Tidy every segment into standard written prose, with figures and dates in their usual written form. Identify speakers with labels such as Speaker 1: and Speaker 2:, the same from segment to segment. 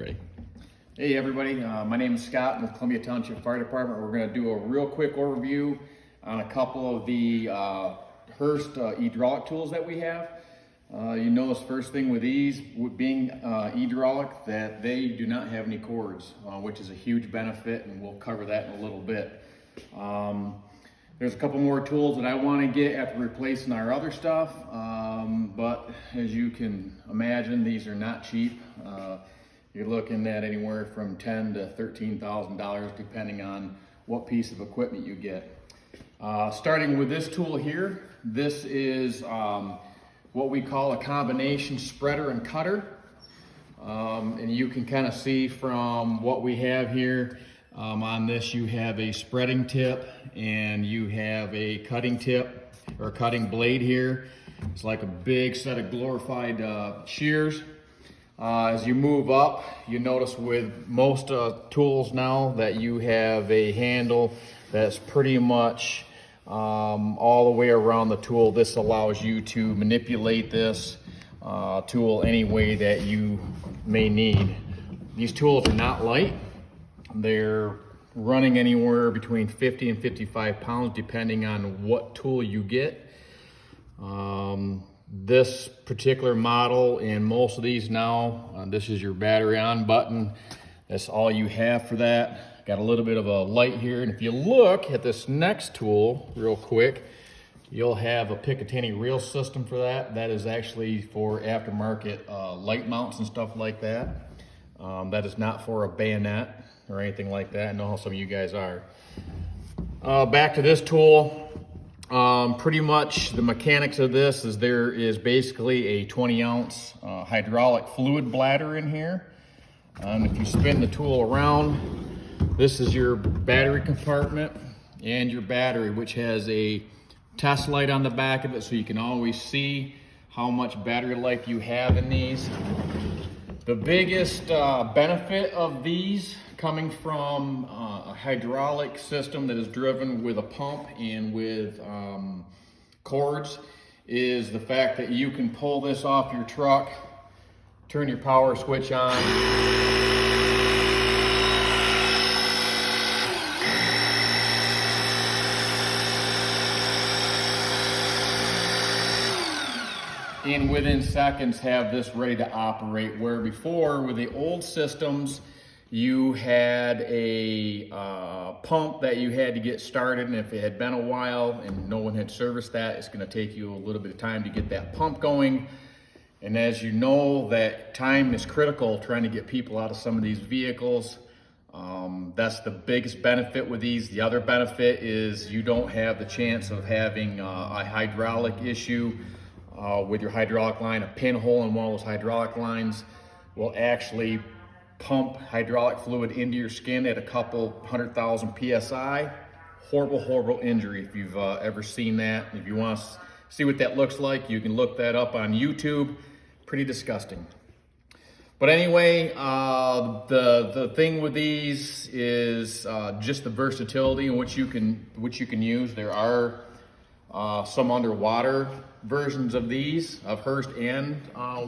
Speaker 1: ready.
Speaker 2: Hey everybody, my name is Scott with Columbia Township Fire Department. We're going to do a real quick overview on a couple of the Hurst hydraulic tools that we have. You notice first thing with these, being hydraulic, that they do not have any cords, which is a huge benefit, and we'll cover that in a little bit. There's a couple more tools that I want to get after replacing our other stuff, but as you can imagine, these are not cheap. You're looking at anywhere from $10,000 to $13,000 depending on what piece of equipment you get. Starting with this tool here, this is what we call a combination spreader and cutter. And you can kind of see from what we have here, on this you have a spreading tip and you have a cutting tip or cutting blade here. It's like a big set of glorified shears. As you move up, you notice with most tools now that you have a handle that's pretty much all the way around the tool. This allows you to manipulate this tool any way that you may need. These tools are not light. They're running anywhere between 50 and 55 pounds depending on what tool you get. This particular model and most of these now, this is your battery on button. That's all you have for that. Got a little bit of a light here, and if you look at this next tool real quick, you'll have a Picatinny reel system for that. That is actually for aftermarket light mounts and stuff like that. That is not for a bayonet or anything like that. I know how some of you guys are. Back to this tool. Pretty much the mechanics of this is there is basically a 20-ounce hydraulic fluid bladder in here. If you spin the tool around, this is your battery compartment and your battery, which has a test light on the back of it so you can always see how much battery life you have in these. The biggest benefit of these coming from a hydraulic system that is driven with a pump and with cords is the fact that you can pull this off your truck, turn your power switch on, and within seconds have this ready to operate, where before with the old systems you had a pump that you had to get started, and if it had been a while and no one had serviced that, it's going to take you a little bit of time to get that pump going. And as you know, that time is critical trying to get people out of some of these vehicles. That's the biggest benefit with these. The other benefit is you don't have the chance of having a hydraulic issue with your hydraulic line. A pinhole in one of those hydraulic lines will actually pump hydraulic fluid into your skin at a couple 100,000 PSI. Horrible injury if you've ever seen that. If you want to see what that looks like, you can look that up on YouTube. Pretty disgusting. But anyway, the thing with these is just the versatility in which you can use. There are some underwater versions of these, of Hurst and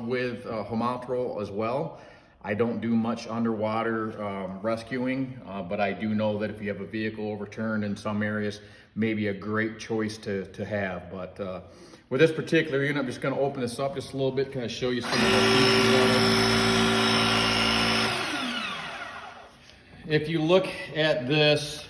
Speaker 2: with Homaltro as well. I don't do much underwater rescuing, but I do know that if you have a vehicle overturned in some areas, maybe a great choice to have. But with this particular unit, I'm just going to open this up just a little bit, kind of show you some of the features on it. If you look at this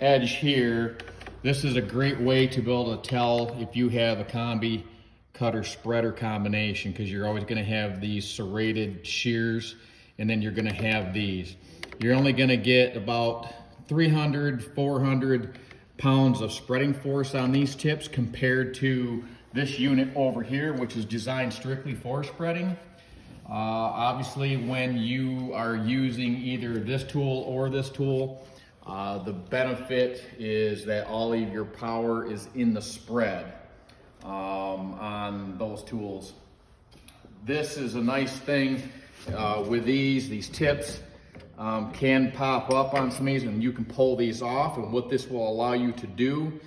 Speaker 2: edge here, this is a great way to be able to tell if you have a combi cutter spreader combination, because you're always going to have these serrated shears, and then you're going to have these. You're only going to get about 300, 400 pounds of spreading force on these tips compared to this unit over here, which is designed strictly for spreading. Obviously, when you are using either this tool or this tool, the benefit is that all of your power is in the spread on those tools. This is a nice thing with these tips can pop up on some of these, and you can pull these off. And what this will allow you to do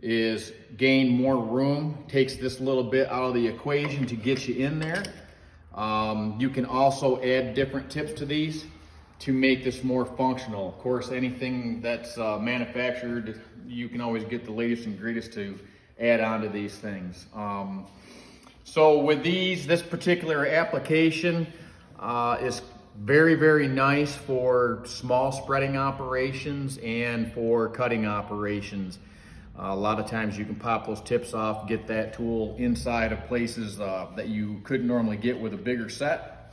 Speaker 2: is gain more room. Takes this little bit out of the equation to get you in there. You can also add different tips to these. to make this more functional. Of course, anything that's manufactured, you can always get the latest and greatest to add on to these things. So with this particular application is very, very nice for small spreading operations and for cutting operations. A lot of times you can pop those tips off, get that tool inside of places that you couldn't normally get with a bigger set.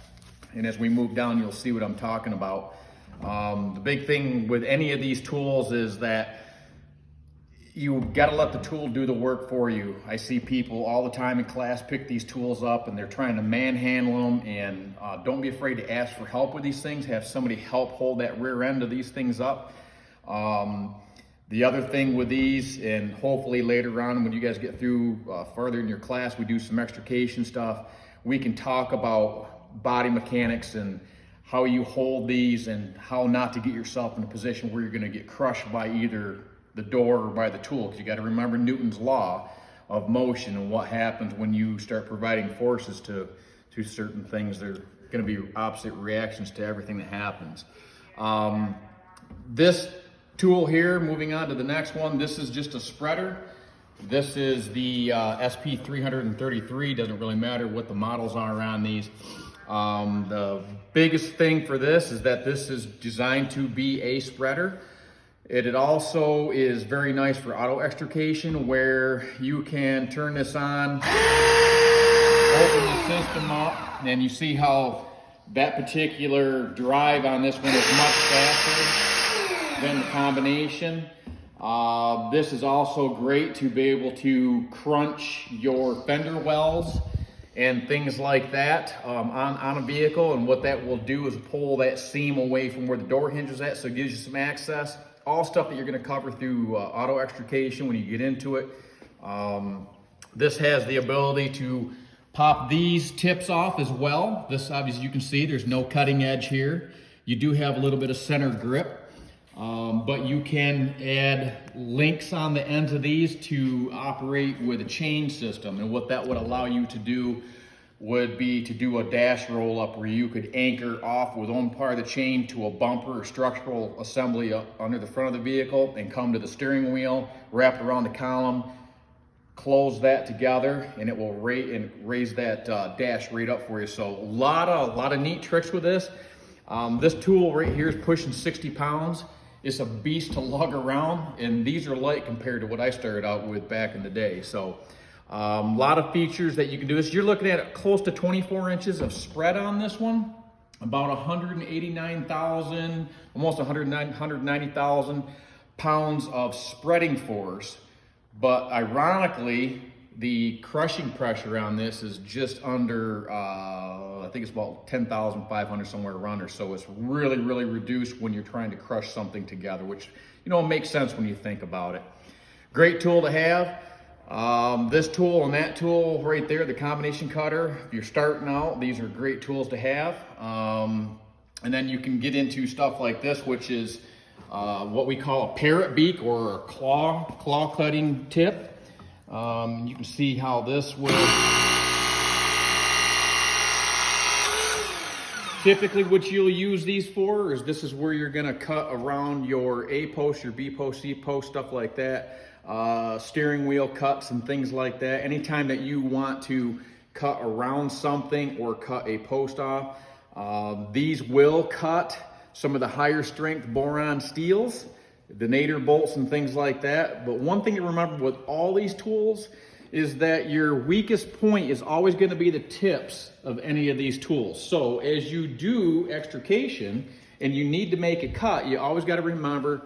Speaker 2: And as we move down, you'll see what I'm talking about. The big thing with any of these tools is that you gotta let the tool do the work for you. I see people all the time in class pick these tools up and they're trying to manhandle them, and don't be afraid to ask for help with these things. Have somebody help hold that rear end of these things up. The other thing with these, and hopefully later on when you guys get through further in your class, we do some extrication stuff, we can talk about body mechanics and how you hold these and how not to get yourself in a position where you're going to get crushed by either the door or by the tool, because you got to remember Newton's law of motion and what happens when you start providing forces to certain things. There's going to be opposite reactions to everything that happens. This tool here, moving on to the next one, this is just a spreader. This is the SP333. Doesn't really matter what the models are on these. The biggest thing for this is that this is designed to be a spreader. It also is very nice for auto extrication, where you can turn this on, open the system up, and you see how that particular drive on this one is much faster than the combination. This is also great to be able to crunch your fender wells and things like that on a vehicle, and what that will do is pull that seam away from where the door hinge is at, so it gives you some access. All stuff that you're going to cover through auto extrication when you get into it. This has the ability to pop these tips off as well. This, obviously, you can see there's no cutting edge here. You do have a little bit of center grip, but you can add links on the ends of these to operate with a chain system. And what that would allow you to do would be to do a dash roll up, where you could anchor off with one part of the chain to a bumper or structural assembly under the front of the vehicle and come to the steering wheel, wrap it around the column, close that together, and it will raise that dash right up for you. So a lot of neat tricks with this. This tool right here is pushing 60 pounds. It's a beast to lug around, and these are light compared to what I started out with back in the day. So a lot of features that you can do this. You're looking at close to 24 inches of spread on this one, about 189,000, almost 190,000 pounds of spreading force. But ironically, the crushing pressure on this is just under, I think it's about 10,500, somewhere around there. So it's really, really reduced when you're trying to crush something together, which, you know, makes sense when you think about it. Great tool to have. This tool and that tool right there, the combination cutter, if you're starting out, these are great tools to have. And then you can get into stuff like this, which is what we call a parrot beak, or a claw cutting tip. You can see how this will typically, what you'll use these for is, this is where you're going to cut around your A post, your B post, C post, stuff like that. Steering wheel cuts and things like that. Anytime that you want to cut around something or cut a post off, these will cut some of the higher strength boron steels, the nadir bolts and things like that. But one thing to remember with all these tools is that your weakest point is always going to be the tips of any of these tools. So as you do extrication and you need to make a cut, you always got to remember,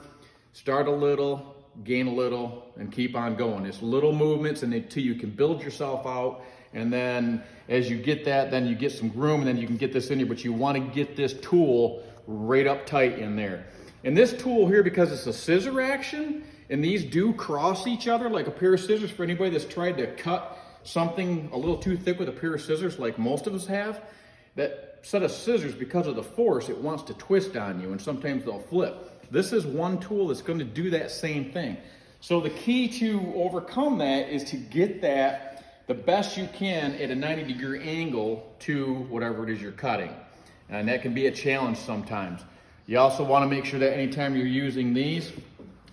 Speaker 2: start a little, gain a little, and keep on going. It's little movements and until you can build yourself out. And then as you get that, then you get some room, and then you can get this in here, but you want to get this tool right up tight in there. And this tool here, because it's a scissor action, and these do cross each other like a pair of scissors, for anybody that's tried to cut something a little too thick with a pair of scissors like most of us have, that set of scissors, because of the force, it wants to twist on you, and sometimes they'll flip. This is one tool that's going to do that same thing. So the key to overcome that is to get that the best you can at a 90-degree angle to whatever it is you're cutting. And that can be a challenge sometimes. You also want to make sure that anytime you're using these,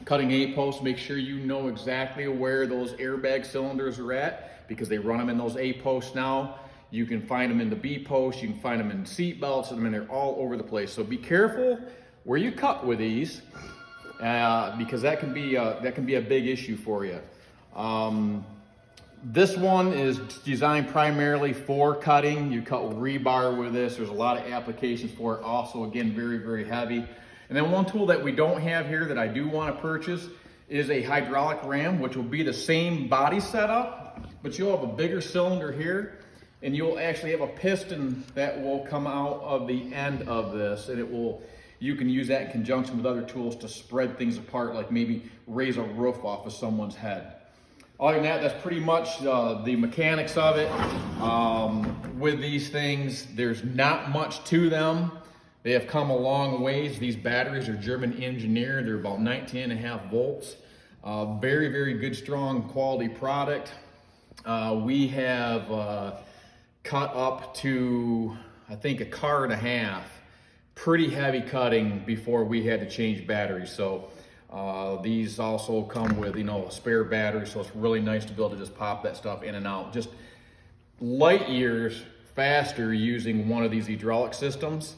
Speaker 2: cutting A-posts, make sure you know exactly where those airbag cylinders are at, because they run them in those A-posts now. You can find them in the B-posts, you can find them in seat belts, and they're all over the place. So be careful where you cut with these, because that can be a big issue for you. This one is designed primarily for cutting. You cut with rebar with this. There's a lot of applications for it. Also, again, very, very heavy. And then one tool that we don't have here that I do want to purchase is a hydraulic ram, which will be the same body setup, but you'll have a bigger cylinder here, and you'll actually have a piston that will come out of the end of this, and you can use that in conjunction with other tools to spread things apart, like maybe raise a roof off of someone's head. Other than that, that's pretty much the mechanics of it. With these things, there's not much to them. They have come a long ways. These batteries are German engineered. They're about 19.5 volts. Very, very good, strong quality product. We have cut up to, I think, 1.5 cars. Pretty heavy cutting before we had to change batteries. So these also come with, a spare battery, so it's really nice to be able to just pop that stuff in and out. Just light years faster using one of these hydraulic systems.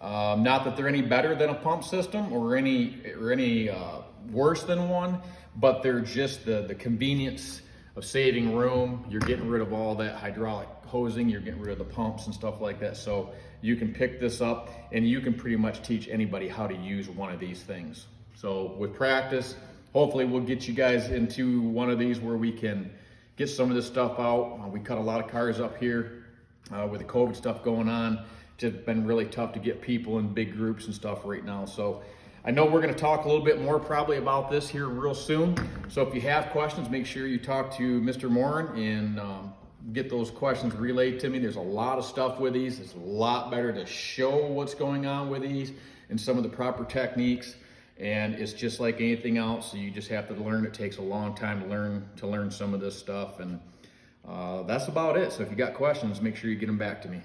Speaker 2: Not that they're any better than a pump system or any worse than one, but they're just the convenience of saving room. You're getting rid of all that hydraulic hosing, you're getting rid of the pumps and stuff like that. So you can pick this up and you can pretty much teach anybody how to use one of these things. So with practice, hopefully we'll get you guys into one of these where we can get some of this stuff out. We cut a lot of cars up here with the COVID stuff going on. It's just been really tough to get people in big groups and stuff right now. So I know we're going to talk a little bit more probably about this here real soon. So if you have questions, make sure you talk to Mr. Morin and get those questions relayed to me. There's a lot of stuff with these. It's a lot better to show what's going on with these and some of the proper techniques. And it's just like anything else. So you just have to learn. It takes a long time to learn some of this stuff. And that's about it. So if you got questions, make sure you get them back to me.